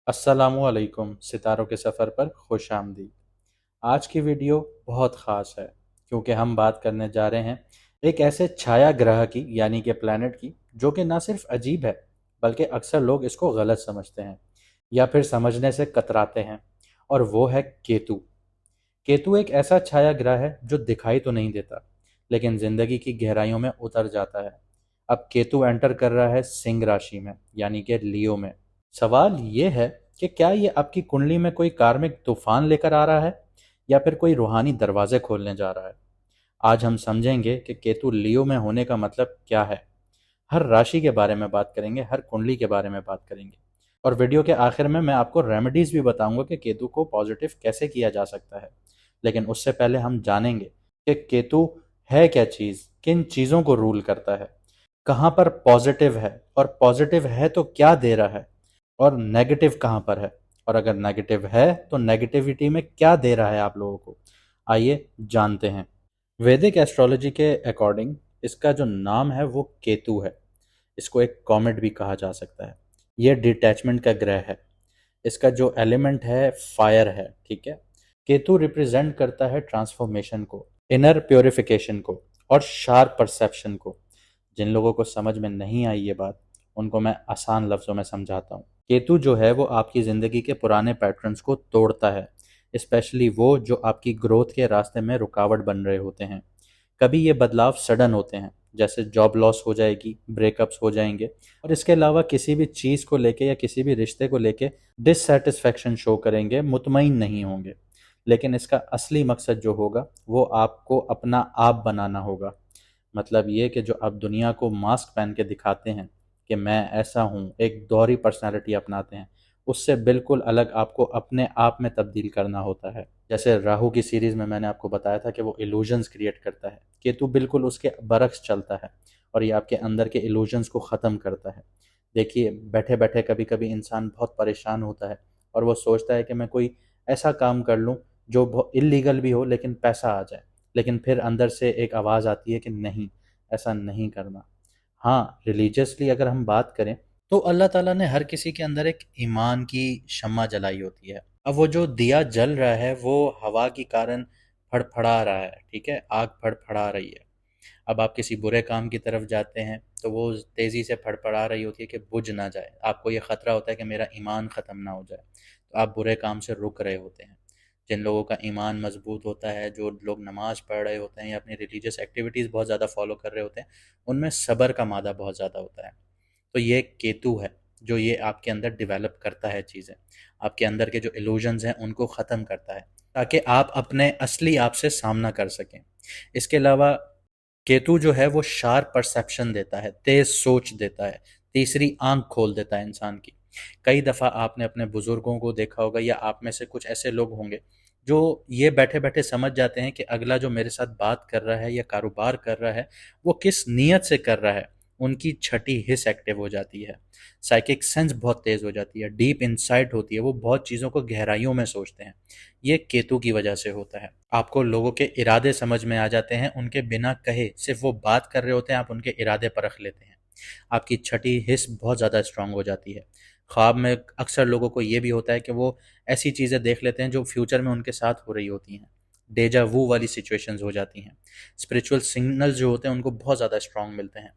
अस्सलामुअलैकुम सितारों के सफ़र पर खुश आमदीद। आज की वीडियो बहुत ख़ास है क्योंकि हम बात करने जा रहे हैं एक ऐसे छाया ग्रह की यानी कि प्लैनेट की जो कि ना सिर्फ अजीब है बल्कि अक्सर लोग इसको गलत समझते हैं या फिर समझने से कतराते हैं। और वो है केतु। केतु एक ऐसा छाया ग्रह है जो दिखाई तो नहीं देता लेकिन ज़िंदगी की गहराइयों में उतर जाता है। अब केतु एंटर कर रहा है सिंह राशि में यानी कि लियो में। सवाल ये है कि क्या ये आपकी कुंडली में कोई कार्मिक तूफान लेकर आ रहा है या फिर कोई रूहानी दरवाजे खोलने जा रहा है। आज हम समझेंगे कि केतु लियो में होने का मतलब क्या है। हर राशि के बारे में बात करेंगे, हर कुंडली के बारे में बात करेंगे और वीडियो के आखिर में मैं आपको रेमेडीज भी बताऊंगा कि केतु को पॉजिटिव कैसे किया जा सकता है। लेकिन उससे पहले हम जानेंगे कि केतु है क्या चीज़, किन चीज़ों को रूल करता है, कहाँ पर पॉजिटिव है और पॉजिटिव है तो क्या दे रहा है, और नेगेटिव कहाँ पर है, और अगर नेगेटिव है तो नेगेटिविटी में क्या दे रहा है आप लोगों को। आइए जानते हैं। वैदिक एस्ट्रोलॉजी के अकॉर्डिंग इसका जो नाम है वो केतु है। इसको एक कॉमेट भी कहा जा सकता है। यह डिटैचमेंट का ग्रह है। इसका जो एलिमेंट है फायर है, ठीक है। केतु रिप्रेजेंट करता है ट्रांसफॉर्मेशन को, इनर प्योरिफिकेशन को और शार्प परसेप्शन को। जिन लोगों को समझ में नहीं आई ये बात उनको मैं आसान लफ्ज़ों में समझाता हूँ। केतु जो है वो आपकी ज़िंदगी के पुराने पैटर्न्स को तोड़ता है, स्पेशली वो जो आपकी ग्रोथ के रास्ते में रुकावट बन रहे होते हैं। कभी ये बदलाव सडन होते हैं, जैसे जॉब लॉस हो जाएगी, ब्रेकअप्स हो जाएंगे, और इसके अलावा किसी भी चीज़ को लेके या किसी भी रिश्ते को लेके डिससेटिस्फैक्शन शो करेंगे, मुतमईन नहीं होंगे। लेकिन इसका असली मकसद जो होगा वो आपको अपना आप बनाना होगा। मतलब ये कि जो आप दुनिया को मास्क पहन के दिखाते हैं कि मैं ऐसा हूँ, एक दोहरी पर्सनालिटी अपनाते हैं, उससे बिल्कुल अलग आपको अपने आप में तब्दील करना होता है। जैसे राहु की सीरीज में मैंने आपको बताया था कि वो इल्यूजन्स क्रिएट करता है, केतु बिल्कुल उसके बरक्स चलता है और ये आपके अंदर के इल्यूजन्स को ख़त्म करता है। देखिए, बैठे बैठे कभी कभी इंसान बहुत परेशान होता है और वो सोचता है कि मैं कोई ऐसा काम कर लूँ जो बहुत इलीगल भी हो लेकिन पैसा आ जाए। लेकिन फिर अंदर से एक आवाज़ आती है कि नहीं, ऐसा नहीं करना। हाँ, रिलीजियसली अगर हम बात करें तो अल्लाह ताला ने हर किसी के अंदर एक ईमान की शम्मा जलाई होती है। अब वो जो दिया जल रहा है वो हवा के कारण फड़फड़ा रहा है, ठीक है, आग फड़फड़ा रही है। अब आप किसी बुरे काम की तरफ जाते हैं तो वो तेज़ी से फड़फड़ा रही होती है कि बुझ ना जाए। आपको ये ख़तरा होता है कि मेरा ईमान ख़त्म ना हो जाए, तो आप बुरे काम से रुक रहे होते हैं। जिन लोगों का ईमान मजबूत होता है, जो लोग नमाज़ पढ़ रहे होते हैं या अपनी रिलीजियस एक्टिविटीज़ बहुत ज़्यादा फॉलो कर रहे होते हैं, उनमें सब्र का मादा बहुत ज़्यादा होता है। तो ये केतु है जो ये आपके अंदर डेवलप करता है चीज़ें, आपके अंदर के जो इल्यूजन्स हैं उनको ख़त्म करता है ताकि आप अपने असली आप से सामना कर सकें। इसके अलावा केतु जो है वो शार्प परसेप्शन देता है, तेज सोच देता है, तीसरी आंख खोल देता है इंसान की। कई दफ़ा आपने अपने बुजुर्गों को देखा होगा या आप में से कुछ ऐसे लोग होंगे जो ये बैठे बैठे समझ जाते हैं कि अगला जो मेरे साथ बात कर रहा है या कारोबार कर रहा है वो किस नीयत से कर रहा है। उनकी छठी हिस्स एक्टिव हो जाती है, साइकिक सेंस बहुत तेज हो जाती है, डीप इंसाइट होती है, वो बहुत चीज़ों को गहराइयों में सोचते हैं। ये केतु की वजह से होता है। आपको लोगों के इरादे समझ में आ जाते हैं, उनके बिना कहे सिर्फ वो बात कर रहे होते हैं, आप उनके इरादे परख लेते हैं। आपकी छठी हिस्स बहुत ज़्यादा स्ट्रांग हो जाती है। ख्वाब में अक्सर लोगों को ये भी होता है कि वो ऐसी चीज़ें देख लेते हैं जो फ्यूचर में उनके साथ हो रही होती हैं। डेजा वू वाली सिचुएशंस हो जाती हैं। स्पिरिचुअल सिग्नल्स जो होते हैं उनको बहुत ज़्यादा स्ट्रांग मिलते हैं।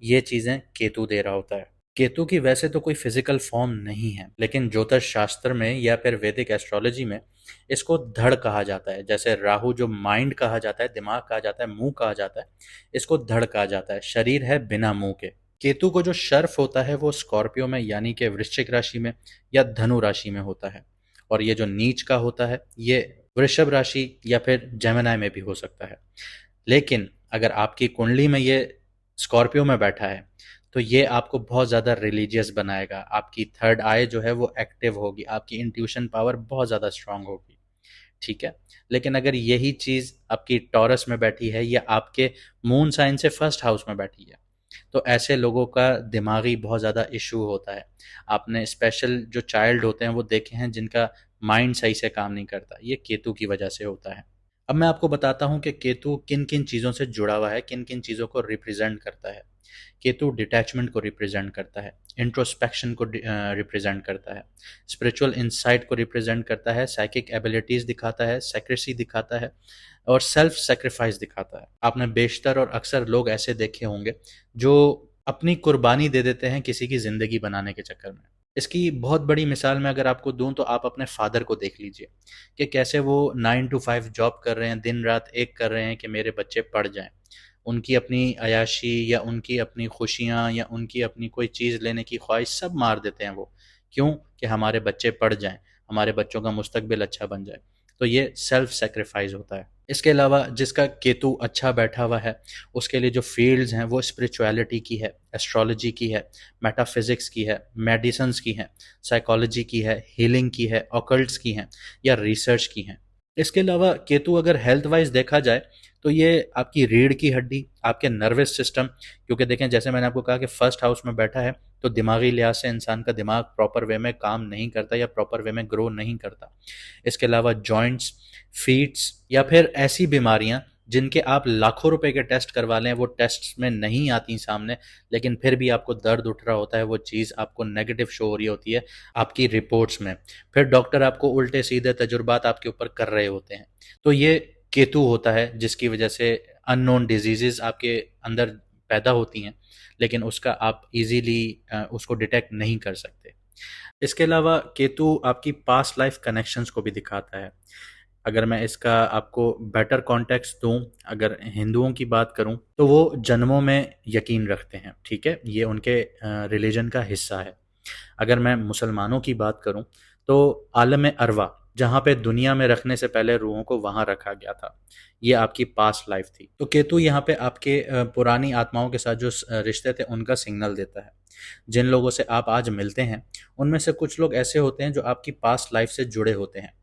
ये चीज़ें केतु दे रहा होता है। केतु की वैसे तो कोई फिजिकल फॉर्म नहीं है, लेकिन ज्योतिष शास्त्र में या फिर वैदिक एस्ट्रोलॉजी में इसको धड़ कहा जाता है। जैसे राहु जो माइंड कहा जाता है, दिमाग कहा जाता है, मुंह कहा जाता है, इसको धड़ कहा जाता है। शरीर है बिना मुंह के। केतु को जो शर्फ होता है वो स्कॉर्पियो में यानी कि वृश्चिक राशि में या धनु राशि में होता है, और ये जो नीच का होता है ये वृषभ राशि या फिर जेमिनी में भी हो सकता है। लेकिन अगर आपकी कुंडली में ये स्कॉर्पियो में बैठा है तो ये आपको बहुत ज़्यादा रिलीजियस बनाएगा। आपकी थर्ड आई जो है वो एक्टिव होगी, आपकी इंट्यूशन पावर बहुत ज़्यादा स्ट्रांग होगी, ठीक है। लेकिन अगर यही चीज़ आपकी टॉरस में बैठी है या आपके मून साइन से फर्स्ट हाउस में बैठी है तो ऐसे लोगों का दिमागी बहुत ज़्यादा इशू होता है। आपने स्पेशल जो चाइल्ड होते हैं वो देखे हैं जिनका माइंड सही से काम नहीं करता, ये केतु की वजह से होता है। अब मैं आपको बताता हूँ कि केतु किन किन चीज़ों से जुड़ा हुआ है, किन किन चीज़ों को रिप्रेजेंट करता है। केतु डिटैचमेंट को रिप्रेजेंट करता है, इंट्रोस्पेक्शन को रिप्रेजेंट करता है, स्पिरिचुअल इंसाइट को रिप्रेजेंट करता है, साइकिक एबिलिटीज दिखाता है, सेक्रेसी दिखाता है और सेल्फ सेक्रीफाइस दिखाता है। आपने बेशतर और अक्सर लोग ऐसे देखे होंगे जो अपनी कुर्बानी दे देते हैं किसी की ज़िंदगी बनाने के चक्कर में। इसकी बहुत बड़ी मिसाल मैं अगर आपको दूं तो आप अपने फादर को देख लीजिए कि कैसे वो 9 to 5 जॉब कर रहे हैं, दिन रात एक कर रहे हैं कि मेरे बच्चे पढ़ जाएं। उनकी अपनी अयाशी या उनकी अपनी खुशियाँ या उनकी अपनी कोई चीज़ लेने की ख्वाहिश सब मार देते हैं वो। क्यों? कि हमारे बच्चे पढ़ जाएं, हमारे बच्चों का मुस्तकबिल अच्छा बन जाए। तो ये सेल्फ सेक्रीफाइस होता है। इसके अलावा जिसका केतु अच्छा बैठा हुआ है उसके लिए जो फील्ड्स हैं वो स्पिरिचुअलिटी की है, एस्ट्रोलॉजी की है, मेटाफिजिक्स की है, मेडिसिन्स की है, साइकोलॉजी की है, हीलिंग की है, ऑकल्ट्स की हैं या रिसर्च की हैं। इसके अलावा केतु अगर हेल्थ वाइज देखा जाए तो ये आपकी रीढ़ की हड्डी, आपके नर्वस सिस्टम, क्योंकि देखें जैसे मैंने आपको कहा कि फर्स्ट हाउस में बैठा है तो दिमागी लिहाज से इंसान का दिमाग प्रॉपर वे में काम नहीं करता या प्रॉपर वे में ग्रो नहीं करता। इसके अलावा जॉइंट्स, फीट्स या फिर ऐसी बीमारियां जिनके आप लाखों रुपए के टेस्ट करवा लें वो टेस्ट में नहीं आती सामने, लेकिन फिर भी आपको दर्द उठ रहा होता है, वो चीज़ आपको नेगेटिव शो हो रही होती है आपकी रिपोर्ट्स में। फिर डॉक्टर आपको उल्टे सीधे तजुर्बात आपके ऊपर कर रहे होते हैं। तो ये केतु होता है जिसकी वजह से अननोन डिजीजेस आपके अंदर पैदा होती हैं, लेकिन उसका आप इजीली उसको डिटेक्ट नहीं कर सकते। इसके अलावा केतु आपकी पास्ट लाइफ कनेक्शंस को भी दिखाता है। अगर मैं इसका आपको बेटर कॉन्टेक्स्ट दूं, अगर हिंदुओं की बात करूं तो वो जन्मों में यकीन रखते हैं, ठीक है, ये उनके रिलीजन का हिस्सा है। अगर मैं मुसलमानों की बात करूं तो आलम अरवा, जहाँ पे दुनिया में रखने से पहले रूहों को वहाँ रखा गया था, ये आपकी पास्ट लाइफ थी। तो केतु यहाँ पे आपके पुरानी आत्माओं के साथ जो रिश्ते थे उनका सिग्नल देता है। जिन लोगों से आप आज मिलते हैं उनमें से कुछ लोग ऐसे होते हैं जो आपकी पास्ट लाइफ से जुड़े होते हैं।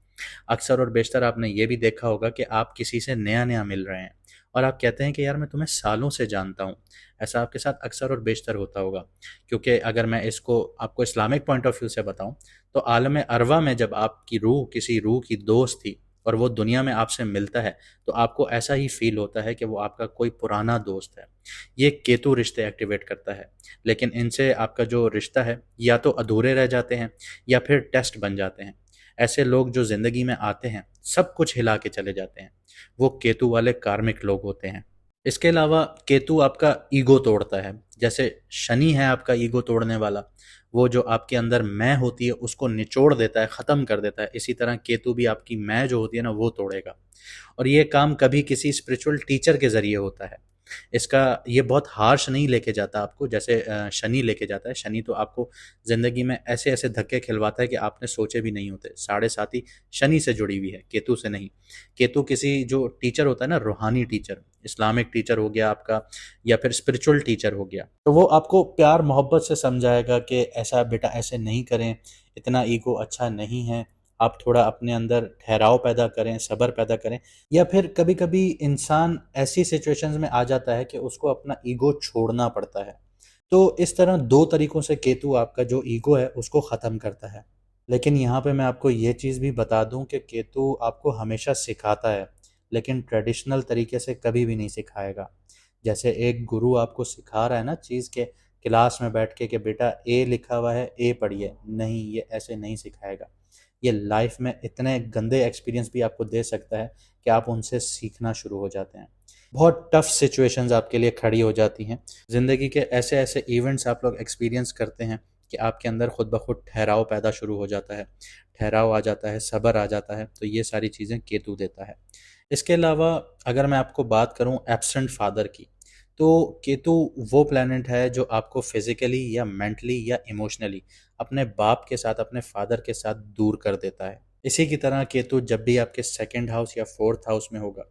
अक्सर और बेशतर आपने ये भी देखा होगा कि आप किसी से नया नया मिल रहे हैं और आप कहते हैं कि यार मैं तुम्हें सालों से जानता हूँ। ऐसा आपके साथ अक्सर और बेशतर होता होगा, क्योंकि अगर मैं इसको आपको इस्लामिक पॉइंट ऑफ व्यू से बताऊं तो आलम अरवा में जब आपकी रूह किसी रूह की दोस्त थी और वो दुनिया में आपसे मिलता है तो आपको ऐसा ही फील होता है कि वो आपका कोई पुराना दोस्त है। ये केतु रिश्ते एक्टिवेट करता है, लेकिन इनसे आपका जो रिश्ता है या तो अधूरे रह जाते हैं या फिर टेस्ट बन जाते हैं। ऐसे लोग जो ज़िंदगी में आते हैं सब कुछ हिला के चले जाते हैं, वो केतु वाले कार्मिक लोग होते हैं। इसके अलावा केतु आपका ईगो तोड़ता है। जैसे शनि है आपका ईगो तोड़ने वाला, वो जो आपके अंदर मैं होती है उसको निचोड़ देता है, ख़त्म कर देता है। इसी तरह केतु भी आपकी मैं जो होती है ना वो तोड़ेगा, और ये काम कभी किसी स्पिरिचुअल टीचर के ज़रिए होता है। इसका ये बहुत हार्श नहीं लेके जाता आपको जैसे शनि लेके जाता है। शनि तो आपको ज़िंदगी में ऐसे ऐसे धक्के खिलवाता है कि आपने सोचे भी नहीं होते। साढ़े साथी शनि से जुड़ी हुई है, केतु से नहीं। केतु किसी जो टीचर होता है ना, रूहानी टीचर, इस्लामिक टीचर हो गया आपका या फिर स्पिरिचुअल टीचर हो गया, तो वो आपको प्यार मोहब्बत से समझाएगा कि ऐसा बेटा ऐसे नहीं करें, इतना ईगो अच्छा नहीं है, आप थोड़ा अपने अंदर ठहराव पैदा करें, सब्र पैदा करें। या फिर कभी कभी इंसान ऐसी सिचुएशंस में आ जाता है कि उसको अपना ईगो छोड़ना पड़ता है। तो इस तरह दो तरीकों से केतु आपका जो ईगो है उसको ख़त्म करता है। लेकिन यहाँ पे मैं आपको ये चीज़ भी बता दूं कि केतु आपको हमेशा सिखाता है, लेकिन ट्रेडिशनल तरीके से कभी भी नहीं सिखाएगा। जैसे एक गुरु आपको सिखा रहा है ना चीज़ के क्लास में बैठ के कि बेटा ए लिखा हुआ है ए पढ़िए, नहीं, ये ऐसे नहीं सिखाएगा। ये लाइफ में इतने गंदे एक्सपीरियंस भी आपको दे सकता है कि आप उनसे सीखना शुरू हो जाते हैं। बहुत टफ सिचुएशंस आपके लिए खड़ी हो जाती हैं। ज़िंदगी के ऐसे ऐसे इवेंट्स आप लोग एक्सपीरियंस करते हैं कि आपके अंदर खुद ब खुद ठहराव पैदा शुरू हो जाता है, ठहराव आ जाता है, सब्र आ जाता है। तो ये सारी चीज़ें केतु देता है। इसके अलावा अगर मैं आपको बात करूं एब्सेंट फादर की, तो केतु वो प्लैनेट है जो आपको फिजिकली या मेंटली या इमोशनली अपने बाप के साथ, अपने फादर के साथ दूर कर देता है। इसी की तरह केतु जब भी आपके सेकंड हाउस या फोर्थ हाउस में होगा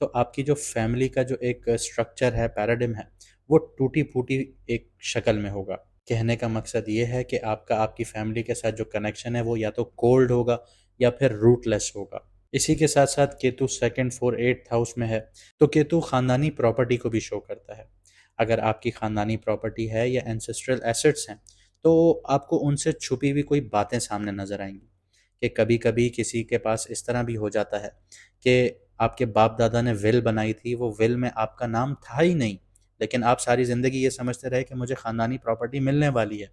तो आपकी जो फैमिली का जो एक स्ट्रक्चर है, पैराडिम है, वो टूटी फूटी एक शक्ल में होगा। कहने का मकसद ये है कि आपका आपकी फैमिली के साथ जो कनेक्शन है वो या तो कोल्ड होगा या फिर रूटलेस होगा। इसी के साथ साथ Ketu second four eighth house में है, तो केतु खानदानी प्रॉपर्टी को भी शो करता है। अगर आपकी खानदानी प्रॉपर्टी है या एंसेस्ट्रल एसेट्स हैं तो आपको उनसे छुपी हुई कोई बातें सामने नजर आएंगी। कि कभी कभी किसी के पास इस तरह भी हो जाता है कि आपके बाप दादा ने विल बनाई थी, वो विल में आपका नाम था ही नहीं, लेकिन आप सारी ज़िंदगी ये समझते रहे कि मुझे ख़ानदानी प्रॉपर्टी मिलने वाली है।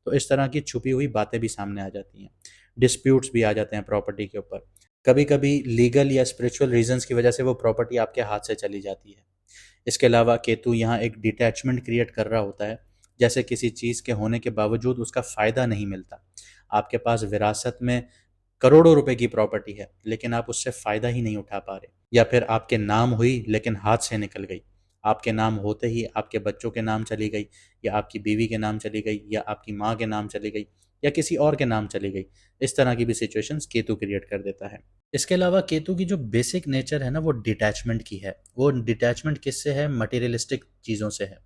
तो इस तरह की छुपी हुई बातें भी सामने आ जाती हैं, डिस्प्यूट्स भी आ जाते हैं प्रॉपर्टी के ऊपर। कभी कभी लीगल या स्पिरिचुअल रीजंस की वजह से वो प्रॉपर्टी आपके हाथ से चली जाती है। इसके अलावा केतु यहाँ एक डिटैचमेंट क्रिएट कर रहा होता है, जैसे किसी चीज़ के होने के बावजूद उसका फ़ायदा नहीं मिलता। आपके पास विरासत में करोड़ों रुपए की प्रॉपर्टी है, लेकिन आप उससे फ़ायदा ही नहीं उठा पा रहे, या फिर आपके नाम हुई लेकिन हाथ से निकल गई। आपके नाम होते ही आपके बच्चों के नाम चली गई, या आपकी बीवी के नाम चली गई, या आपकी माँ के नाम चली गई, या किसी और के नाम चली गई। इस तरह की भी सिचुएशंस केतु क्रिएट कर देता है। इसके अलावा केतु की जो बेसिक नेचर है ना, वो डिटैचमेंट की है। वो डिटैचमेंट किससे है? मटेरियलिस्टिक चीज़ों से है,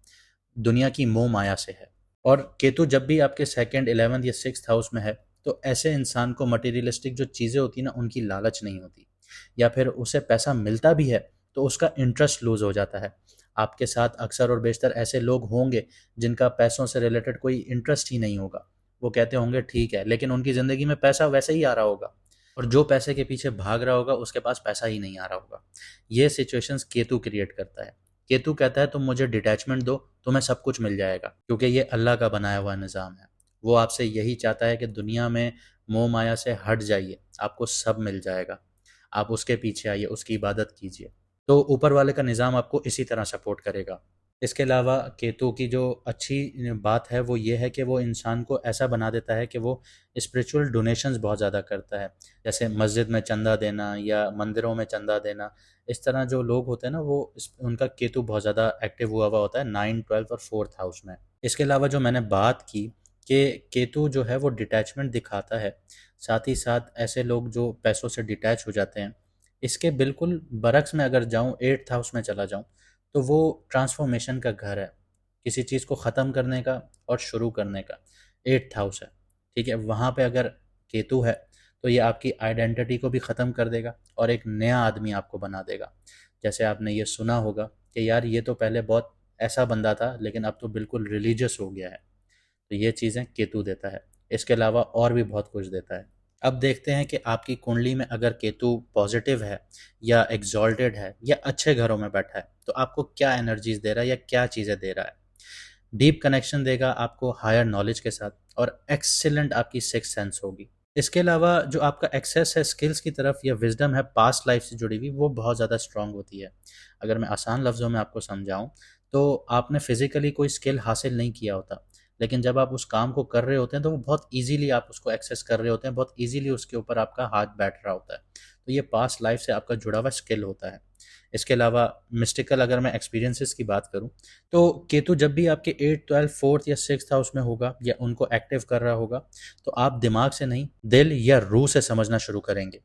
दुनिया की मोह माया से है। और केतु जब भी आपके सेकंड, 11th या 6th हाउस में है, तो ऐसे इंसान को मटेरियलिस्टिक जो चीज़ें होती हैं ना, उनकी लालच नहीं होती, या फिर उसे पैसा मिलता भी है तो उसका इंटरेस्ट लूज हो जाता है। आपके साथ अक्सर और बेशतर ऐसे लोग होंगे जिनका पैसों से रिलेटेड कोई इंटरेस्ट ही नहीं होगा। वो कहते होंगे ठीक है, लेकिन उनकी ज़िंदगी में पैसा वैसे ही आ रहा होगा, और जो पैसे के पीछे भाग रहा होगा उसके पास पैसा ही नहीं आ रहा होगा। ये सिचुएशंस केतु क्रिएट करता है। केतु कहता है तुम मुझे डिटैचमेंट दो, तुम्हें सब कुछ मिल जाएगा, क्योंकि ये अल्लाह का बनाया हुआ निज़ाम है। वो आपसे यही चाहता है कि दुनिया में मोह माया से हट जाइए, आपको सब मिल जाएगा। आप उसके पीछे आइए, उसकी इबादत कीजिए। तो ऊपर वाले का निज़ाम आपको इसी तरह सपोर्ट करेगा। इसके अलावा केतु की जो अच्छी बात है वो ये है कि वो इंसान को ऐसा बना देता है कि वो स्पिरिचुअल डोनेशंस बहुत ज़्यादा करता है। जैसे मस्जिद में चंदा देना या मंदिरों में चंदा देना। इस तरह जो लोग होते हैं ना, वो उनका केतु बहुत ज़्यादा एक्टिव हुआ हुआ होता है 9, 12 और 4th हाउस में। इसके अलावा जो मैंने बात की कि केतु जो है वो डिटैचमेंट दिखाता है, साथ ही साथ ऐसे लोग जो पैसों से डिटैच हो जाते हैं, इसके बिल्कुल बरक्स में अगर जाऊं, 8th हाउस में चला जाऊं, तो वो ट्रांसफॉर्मेशन का घर है, किसी चीज़ को ख़त्म करने का और शुरू करने का। 8th हाउस है, ठीक है। वहाँ पे अगर केतु है तो ये आपकी आइडेंटिटी को भी ख़त्म कर देगा और एक नया आदमी आपको बना देगा। जैसे आपने ये सुना होगा कि यार ये तो पहले बहुत ऐसा बंदा था, लेकिन अब तो बिल्कुल रिलीजियस हो गया है। तो ये चीज़ें केतु देता है। इसके अलावा और भी बहुत कुछ देता है। अब देखते हैं कि आपकी कुंडली में अगर केतु पॉजिटिव है या एग्जॉल्टेड है या अच्छे घरों में बैठा है, तो आपको क्या एनर्जीज दे रहा है या क्या चीज़ें दे रहा है। डीप कनेक्शन देगा आपको हायर नॉलेज के साथ, और एक्सीलेंट आपकी सिक्स सेंस होगी। इसके अलावा जो आपका एक्सेस है स्किल्स की तरफ या विजडम है पास्ट लाइफ से जुड़ी हुई, वो बहुत ज़्यादा स्ट्रांग होती है। अगर मैं आसान लफ्ज़ों में आपको समझाऊं, तो आपने फिजिकली कोई स्किल हासिल नहीं किया होता, लेकिन जब आप उस काम को कर रहे होते हैं तो वो बहुत ईजीली आप उसको एक्सेस कर रहे होते हैं, बहुत ईजीली उसके ऊपर आपका हाथ बैठ रहा होता है। तो ये पास्ट लाइफ से आपका जुड़ा हुआ स्किल होता है। इसके अलावा मिस्टिकल अगर मैं एक्सपीरियंसेस की बात करूं, तो केतु जब भी आपके 8, 12, 4th या 6th हाउस में होगा या उनको एक्टिव कर रहा होगा, तो आप दिमाग से नहीं, दिल या रूह से समझना शुरू करेंगे।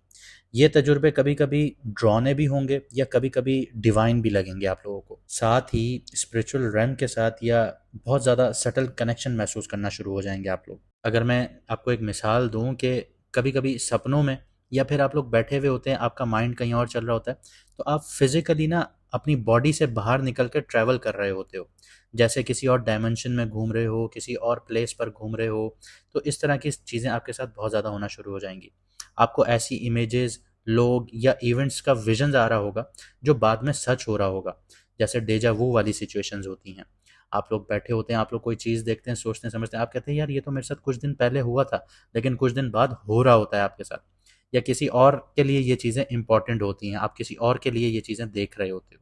ये तजुर्बे कभी कभी ड्रॉने भी होंगे या कभी कभी डिवाइन भी लगेंगे आप लोगों को। साथ ही स्पिरिचुअल रैम के साथ या बहुत ज़्यादा सटल कनेक्शन महसूस करना शुरू हो जाएंगे आप लोग। अगर मैं आपको एक मिसाल दूं कि कभी कभी सपनों में या फिर आप लोग बैठे हुए होते हैं, आपका माइंड कहीं और चल रहा होता है, तो आप फिजिकली ना अपनी बॉडी से बाहर निकल कर ट्रैवल कर रहे होते हो, जैसे किसी और डायमेंशन में घूम रहे हो, किसी और प्लेस पर घूम रहे हो। तो इस तरह की चीज़ें आपके साथ बहुत ज़्यादा होना शुरू हो जाएंगी। आपको ऐसी इमेजेस, लोग या इवेंट्स का विजन आ रहा होगा जो बाद में सच हो रहा होगा, जैसे डेजा वू वाली सिचुएशंस होती हैं। आप लोग बैठे होते हैं, आप लोग कोई चीज़ देखते हैं, सोचते हैं, समझते हैं, आप कहते हैं यार ये तो मेरे साथ कुछ दिन पहले हुआ था, लेकिन कुछ दिन बाद हो रहा होता है आपके साथ। या किसी और के लिए ये चीज़ें इंपॉर्टेंट होती हैं, आप किसी और के लिए ये चीज़ें देख रहे होते हो।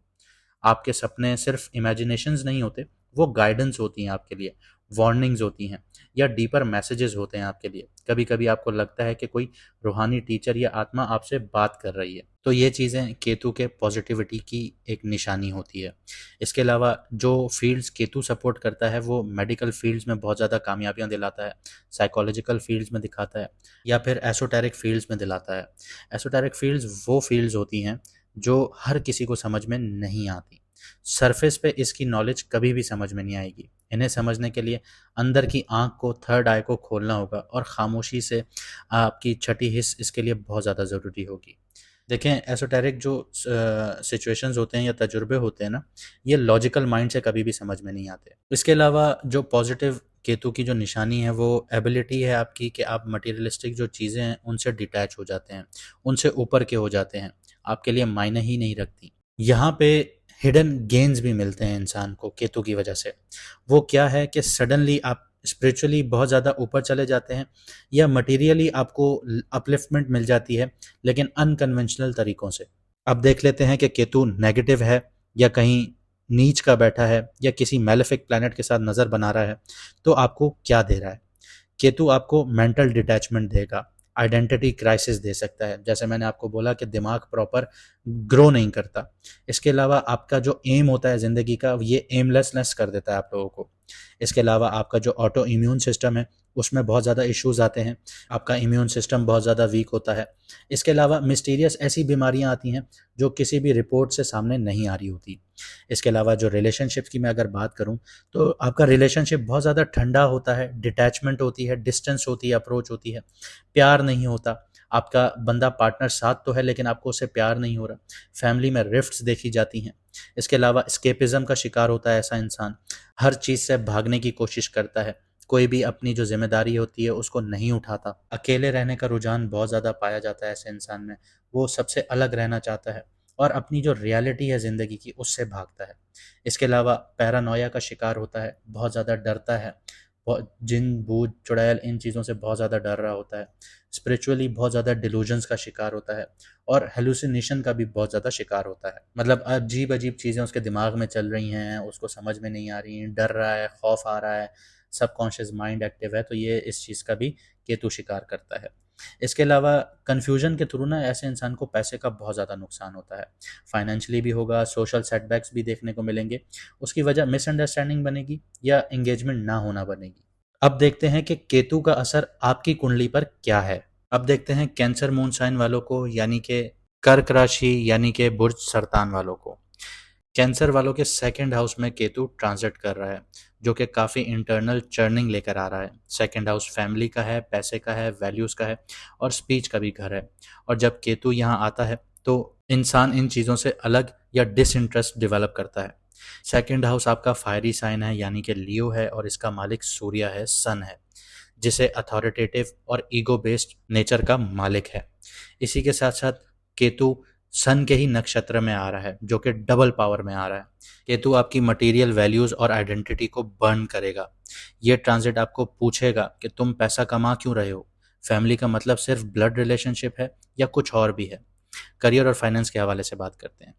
आपके सपने सिर्फ इमेजिनेशंस नहीं होते, वो गाइडेंस होती हैं आपके लिए, वार्निंग्स होती हैं, या डीपर मैसेजेस होते हैं आपके लिए। कभी कभी आपको लगता है कि कोई रूहानी टीचर या आत्मा आपसे बात कर रही है। तो ये चीज़ें केतु के पॉजिटिविटी की एक निशानी होती है। इसके अलावा जो फील्ड्स केतु सपोर्ट करता है वो मेडिकल फील्ड्स में बहुत ज़्यादा कामयाबियाँ दिलाता है, साइकोलॉजिकल फील्ड्स में दिखाता है, या फिर एसोटेरिक फील्ड्स में दिलाता है। एसोटेरिक फील्ड्स वो फील्ड्स होती हैं जो हर किसी को समझ में नहीं आती। सरफेस पे इसकी नॉलेज कभी भी समझ में नहीं आएगी। इन्हें समझने के लिए अंदर की आंख को, थर्ड आई को खोलना होगा, और खामोशी से आपकी छठी हिस्स इसके लिए बहुत ज़्यादा ज़रूरी होगी। देखें, एसोटेरिक जो सिचुएशंस होते हैं या तजुर्बे होते हैं ना, ये लॉजिकल माइंड से कभी भी समझ में नहीं आते। इसके अलावा जो पॉजिटिव केतु की जो निशानी है वो एबिलिटी है आपकी कि आप मटेरियलिस्टिक जो चीज़ें हैं उनसे डिटैच हो जाते हैं, उनसे ऊपर के हो जाते हैं, आपके लिए मायने ही नहीं रखती। यहाँ पे हिडन गेन्स भी मिलते हैं इंसान को केतु की वजह से। वो क्या है कि सडनली आप स्पिरिचुअली बहुत ज़्यादा ऊपर चले जाते हैं या मटेरियली आपको अपलिफ्टमेंट मिल जाती है, लेकिन अनकन्वेंशनल तरीकों से। अब देख लेते हैं कि केतु नेगेटिव है या कहीं नीच का बैठा है या किसी मैलेफिक प्लैनेट के साथ नज़र बना रहा है तो आपको क्या दे रहा है। केतु आपको मेंटल डिटैचमेंट देगा, आइडेंटिटी क्राइसिस दे सकता है, जैसे मैंने आपको बोला कि दिमाग प्रॉपर ग्रो नहीं करता। इसके अलावा आपका जो एम होता है ज़िंदगी का, ये एमलेसनेस कर देता है आप लोगों को। इसके अलावा आपका जो ऑटो इम्यून सिस्टम है उसमें बहुत ज़्यादा इश्यूज आते हैं, आपका इम्यून सिस्टम बहुत ज़्यादा वीक होता है। इसके अलावा मिस्टीरियस ऐसी बीमारियां आती हैं जो किसी भी रिपोर्ट से सामने नहीं आ रही होती। इसके अलावा जो रिलेशनशिप की मैं अगर बात करूं तो आपका रिलेशनशिप बहुत ज़्यादा ठंडा होता है, डिटैचमेंट होती है, डिस्टेंस होती है, अप्रोच होती है, प्यार नहीं होता। आपका बंदा पार्टनर साथ तो है लेकिन आपको उससे प्यार नहीं हो रहा। फैमिली में रिफ्ट्स देखी जाती हैं। इसके अलावा स्केपिज्म का शिकार होता है ऐसा इंसान, हर चीज़ से भागने की कोशिश करता है, कोई भी अपनी जो जिम्मेदारी होती है उसको नहीं उठाता। अकेले रहने का रुझान बहुत ज़्यादा पाया जाता है ऐसे इंसान में। वो सबसे अलग रहना चाहता है और अपनी जो रियलिटी है ज़िंदगी की उससे भागता है। इसके अलावा पैरानोया का शिकार होता है, बहुत ज़्यादा डरता है, बहुत जिन भूत चुड़ैल इन चीज़ों से बहुत ज़्यादा डर रहा होता है। स्पिरिचुअली बहुत ज़्यादा डिलूजन्स का शिकार होता है और हेलुसिनेशन का भी बहुत ज़्यादा शिकार होता है। मतलब अजीब अजीब चीज़ें उसके दिमाग में चल रही हैं, उसको समझ में नहीं आ रही हैं, डर रहा है, खौफ आ रहा है, सबकॉन्शियस माइंड एक्टिव है, तो ये इस चीज़ का भी केतु शिकार करता है। इसके अलावा कन्फ्यूजन के थ्रू ना ऐसे इंसान को पैसे का बहुत ज़्यादा नुकसान होता है, फाइनेंशियली भी होगा, सोशल सेटबैक्स भी देखने को मिलेंगे। उसकी वजह मिसअंडरस्टैंडिंग बनेगी या एंगेजमेंट ना होना बनेगी। अब देखते हैं कि केतु का असर आपकी कुंडली पर क्या है। अब देखते हैं कैंसर मून साइन वालों को, यानी कि कर्क राशि यानी कि बुर्ज सरतान वालों को। कैंसर वालों के सेकंड हाउस में केतु ट्रांजिट कर रहा है, जो कि काफ़ी इंटरनल चर्निंग लेकर आ रहा है। सेकंड हाउस फैमिली का है, पैसे का है, वैल्यूज़ का है और स्पीच का भी घर है। और जब केतु यहाँ आता है तो इंसान इन चीज़ों से अलग या डिसइंटरेस्ट डेवलप करता है। सेकंड हाउस आपका फायरी साइन है, यानी कि लियो है, और इसका मालिक सूर्य है, सन है, जिसे अथॉरिटेटिव और ईगो बेस्ड नेचर का मालिक है। इसी के साथ साथ केतु सन के ही नक्षत्र में आ रहा है, जो कि डबल पावर में आ रहा है। केतु आपकी मटेरियल वैल्यूज और आइडेंटिटी को बर्न करेगा। ये ट्रांजिट आपको पूछेगा कि तुम पैसा कमा क्यों रहे हो, फैमिली का मतलब सिर्फ ब्लड रिलेशनशिप है या कुछ और भी है। करियर और फाइनेंस के हवाले से बात करते हैं।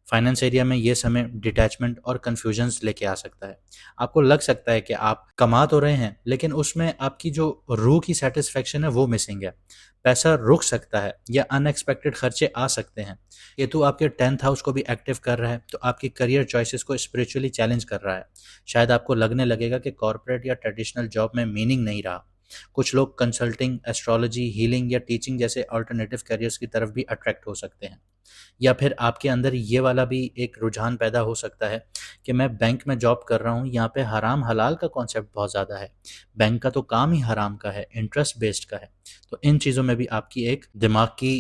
फाइनेंस एरिया में ये समय डिटैचमेंट और कन्फ्यूजन्स लेके आ सकता है। आपको लग सकता है कि आप कमा तो रहे हैं लेकिन उसमें आपकी जो रूह की सेटिस्फैक्शन है वो मिसिंग है। पैसा रुक सकता है या अनएक्सपेक्टेड खर्चे आ सकते हैं। केतु आपके 10th हाउस को भी एक्टिव कर रहा है, तो आपकी करियर चॉइसेस को स्पिरिचुअली चैलेंज कर रहा है। शायद आपको लगने लगेगा कि कॉर्पोरेट या ट्रेडिशनल जॉब में मीनिंग नहीं रहा। कुछ लोग कंसल्टिंग, एस्ट्रोलॉजी, हीलिंग या टीचिंग जैसे अल्टरनेटिव करियर्स की तरफ भी अट्रैक्ट हो सकते हैं। या फिर आपके अंदर ये वाला भी एक रुझान पैदा हो सकता है कि मैं बैंक में जॉब कर रहा हूँ, यहाँ पे हराम हलाल का कॉन्सेप्ट बहुत ज़्यादा है, बैंक का तो काम ही हराम का है, इंटरेस्ट बेस्ड का है। तो इन चीज़ों में भी आपकी एक दिमाग की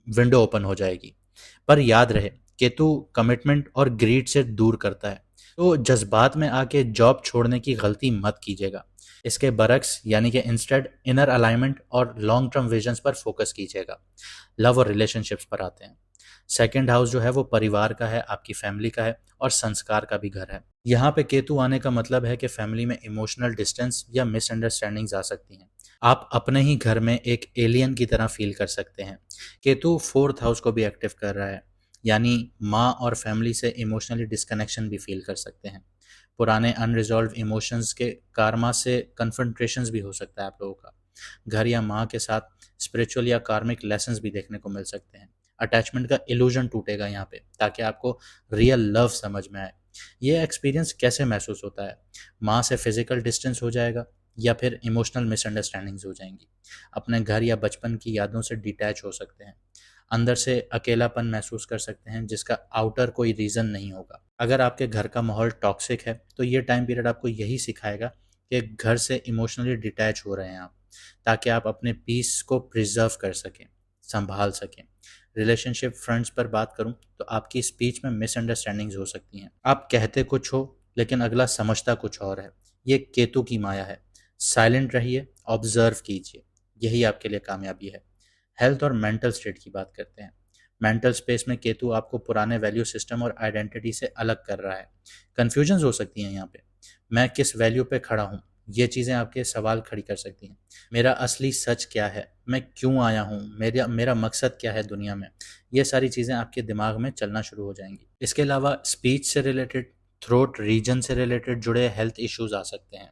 विंडो ओपन हो जाएगी। पर याद रहे, केतु कमिटमेंट और ग्रीड से दूर करता है, तो जज्बात में आके जॉब छोड़ने की गलती मत कीजिएगा। इसके बरक्स यानी कि इंस्टेड इनर अलाइनमेंट और लॉन्ग टर्म विजन्स पर फोकस कीजिएगा। लव और रिलेशनशिप्स पर आते हैं। सेकंड हाउस जो है वो परिवार का है, आपकी फैमिली का है और संस्कार का भी घर है। यहाँ पे केतु आने का मतलब है कि फैमिली में इमोशनल डिस्टेंस या मिसअंडरस्टैंडिंग्स आ सकती हैं। आप अपने ही घर में एक एलियन की तरह फील कर सकते हैं। केतु 4th हाउस को भी एक्टिव कर रहा है, यानी माँ और फैमिली से इमोशनली डिस्कनेक्शन भी फील कर सकते हैं। पुराने अनरिजॉल्व इमोशंस के कारमा से कन्फ्रंट्रेशंस भी हो सकता है आप लोगों का। घर या माँ के साथ स्पिरिचुअल या कार्मिक लेसन्स भी देखने को मिल सकते हैं। अटैचमेंट का इल्यूजन टूटेगा यहाँ पे, ताकि आपको रियल लव समझ में आए। ये एक्सपीरियंस कैसे महसूस होता है? माँ से फिजिकल डिस्टेंस हो जाएगा या फिर इमोशनल मिसअंडरस्टैंडिंग्स हो जाएंगी। अपने घर या बचपन की यादों से डिटैच हो सकते हैं। अंदर से अकेलापन महसूस कर सकते हैं जिसका आउटर कोई रीज़न नहीं होगा। अगर आपके घर का माहौल टॉक्सिक है तो ये टाइम पीरियड आपको यही सिखाएगा कि घर से इमोशनली डिटैच हो रहे हैं आप, ताकि आप अपने पीस को प्रिजर्व कर सकें, संभाल सकें। रिलेशनशिप फ्रंट्स पर बात करूं तो आपकी स्पीच में मिसअंडरस्टैंडिंग्स हो सकती हैं। आप कहते कुछ हो लेकिन अगला समझता कुछ और है। ये केतु की माया है। साइलेंट रहिए, ऑब्जर्व कीजिए, यही आपके लिए कामयाबी है। हेल्थ और मेंटल स्टेट की बात करते हैं। मेंटल स्पेस में केतु आपको पुराने वैल्यू सिस्टम और आइडेंटिटी से अलग कर रहा है। कन्फ्यूजन्स हो सकती हैं यहाँ पे, मैं किस वैल्यू पे खड़ा हूँ, ये चीज़ें आपके सवाल खड़ी कर सकती हैं। मेरा असली सच क्या है, मैं क्यों आया हूँ, मेरा मेरा मकसद क्या है दुनिया में, ये सारी चीज़ें आपके दिमाग में चलना शुरू हो जाएंगी। इसके अलावा स्पीच से रिलेटेड, थ्रोट रीजन से रिलेटेड जुड़े हेल्थ इश्यूज आ सकते हैं,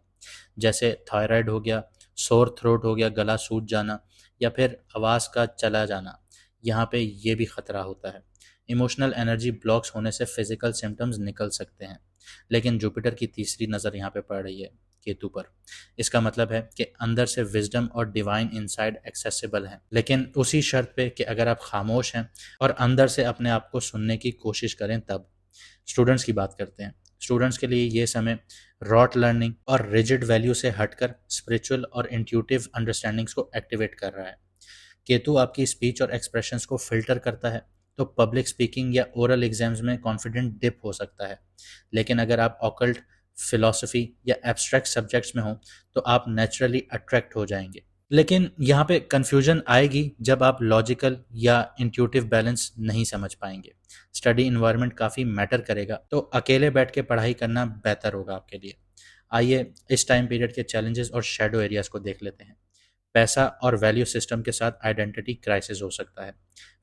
जैसे थायराइड हो गया, सोर थ्रोट हो गया, गला सूज जाना, या फिर आवाज़ का चला जाना, यहाँ पे ये भी खतरा होता है। इमोशनल एनर्जी ब्लॉक्स होने से फिजिकल सिम्टम्स निकल सकते हैं। लेकिन जुपिटर की तीसरी नज़र यहाँ पे पड़ रही है केतु पर। इसका मतलब है कि अंदर से विजडम और डिवाइन इनसाइड एक्सेसिबल है, लेकिन उसी शर्त पे कि अगर आप खामोश हैं और अंदर से अपने आप को सुनने की कोशिश करें तब। स्टूडेंट्स की बात करते हैं। स्टूडेंट्स के लिए ये समय रॉट लर्निंग और रिजिड वैल्यू से हटकर स्पिरिचुअल और इंट्यूटिव अंडरस्टैंडिंग्स को एक्टिवेट कर रहा है। केतु आपकी स्पीच और एक्सप्रेशंस को फिल्टर करता है, तो पब्लिक स्पीकिंग या ओरल एग्जाम्स में कॉन्फिडेंट डिप हो सकता है। लेकिन अगर आप ऑकल्ट, फिलॉसफी या एब्स्ट्रैक्ट सब्जेक्ट्स में हो तो आप नेचुरली अट्रैक्ट हो जाएंगे। लेकिन यहाँ पे कन्फ्यूजन आएगी जब आप लॉजिकल या इंट्यूटिव बैलेंस नहीं समझ पाएंगे। स्टडी इन्वायरमेंट काफ़ी मैटर करेगा, तो अकेले बैठ के पढ़ाई करना बेहतर होगा आपके लिए। आइए इस टाइम पीरियड के चैलेंजेस और शेडो एरियाज को देख लेते हैं। पैसा और वैल्यू सिस्टम के साथ आइडेंटिटी क्राइसिस हो सकता है।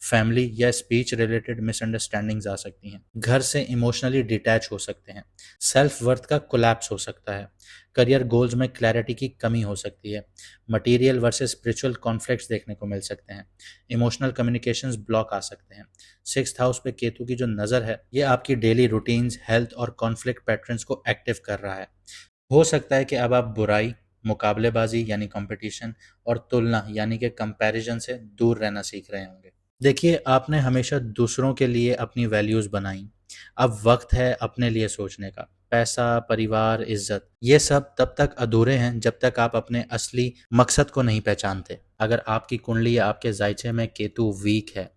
फैमिली या स्पीच रिलेटेड मिसअंडरस्टैंडिंग्स आ सकती हैं। घर से इमोशनली डिटैच हो सकते हैं। सेल्फ वर्थ का कोलैप्स हो सकता है। करियर गोल्स में क्लैरिटी की कमी हो सकती है। मटेरियल वर्सेस स्पिरिचुअल कॉन्फ्लिक्ट्स देखने को मिल सकते हैं। इमोशनल कम्युनिकेशंस ब्लॉक आ सकते हैं। सिक्स्थ हाउस पे केतु की जो नज़र है, ये आपकी डेली रूटीन्स, हेल्थ और कॉन्फ्लिक्ट पैटर्न्स को एक्टिव कर रहा है। हो सकता है कि अब आप बुराई, मुकाबलेबाजी यानी कंपटीशन और तुलना यानी कि कंपैरिजन से दूर रहना सीख रहे होंगे। देखिए, आपने हमेशा दूसरों के लिए अपनी वैल्यूज़ बनाई। अब वक्त है अपने लिए सोचने का। पैसा, परिवार, इज्जत, ये सब तब तक अधूरे हैं जब तक आप अपने असली मकसद को नहीं पहचानते। अगर आपकी कुंडली या आपके जायचे में केतु वीक है,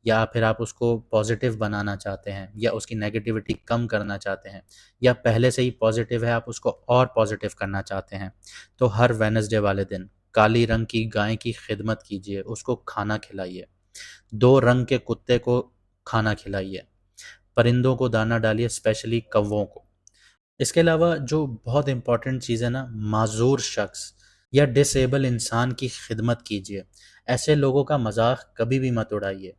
या फिर आप उसको पॉजिटिव बनाना चाहते हैं या उसकी नेगेटिविटी कम करना चाहते हैं, या पहले से ही पॉजिटिव है आप उसको और पॉजिटिव करना चाहते हैं, तो हर वेनसडे वाले दिन काली रंग की गाय की खिदमत कीजिए, उसको खाना खिलाइए। 2 रंग के कुत्ते को खाना खिलाइए। परिंदों को दाना डालिए, स्पेशली कौवों को। इसके अलावा जो बहुत इंपॉर्टेंट चीज़ है ना, माजूर शख्स या डिसेबल इंसान की खिदमत कीजिए। ऐसे लोगों का मजाक कभी भी मत उड़ाइए।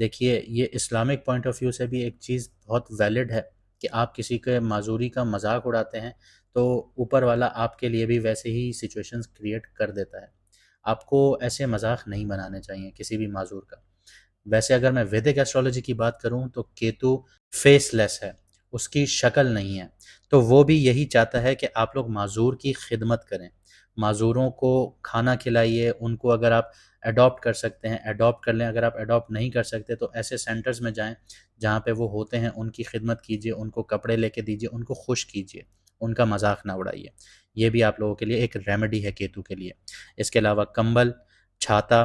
देखिए, ये इस्लामिक पॉइंट ऑफ व्यू से भी एक चीज़ बहुत वैलिड है कि आप किसी के माजूरी का मजाक उड़ाते हैं तो ऊपर वाला आपके लिए भी वैसे ही सिचुएशंस क्रिएट कर देता है। आपको ऐसे मजाक नहीं बनाने चाहिए किसी भी माजूर का। वैसे अगर मैं वैदिक एस्ट्रोलॉजी की बात करूं तो केतु फेसलेस है, उसकी शक्ल नहीं है। तो वो भी यही चाहता है कि आप लोग माजूर की खिदमत करें, माजूरों को खाना खिलाइए। उनको अगर आप अडॉप्ट कर सकते हैं अडॉप्ट कर लें, अगर आप अडॉप्ट नहीं कर सकते तो ऐसे सेंटर्स में जाएं जहाँ पे वो होते हैं, उनकी खिदमत कीजिए, उनको कपड़े लेके दीजिए, उनको खुश कीजिए, उनका मजाक ना उड़ाइए। ये भी आप लोगों के लिए एक रेमेडी है केतु के लिए। इसके अलावा कंबल, छाता,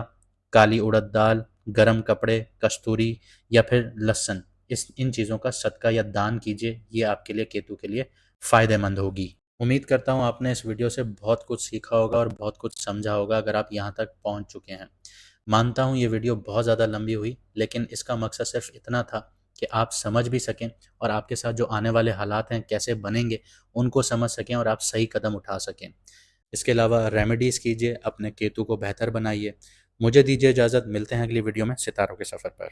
काली उड़द दाल, गरम कपड़े, कस्तूरी या फिर लहसुन, इस इन चीज़ों का सदका या दान कीजिए। ये आपके लिए केतु के लिए फ़ायदेमंद होगी। उम्मीद करता हूँ आपने इस वीडियो से बहुत कुछ सीखा होगा और बहुत कुछ समझा होगा अगर आप यहाँ तक पहुँच चुके हैं। मानता हूँ ये वीडियो बहुत ज़्यादा लंबी हुई, लेकिन इसका मकसद सिर्फ इतना था कि आप समझ भी सकें और आपके साथ जो आने वाले हालात हैं कैसे बनेंगे उनको समझ सकें और आप सही कदम उठा सकें। इसके अलावा रेमेडीज़ कीजिए, अपने केतु को बेहतर बनाइए। मुझे दीजिए इजाज़त, मिलते हैं अगली वीडियो में सितारों के सफ़र पर।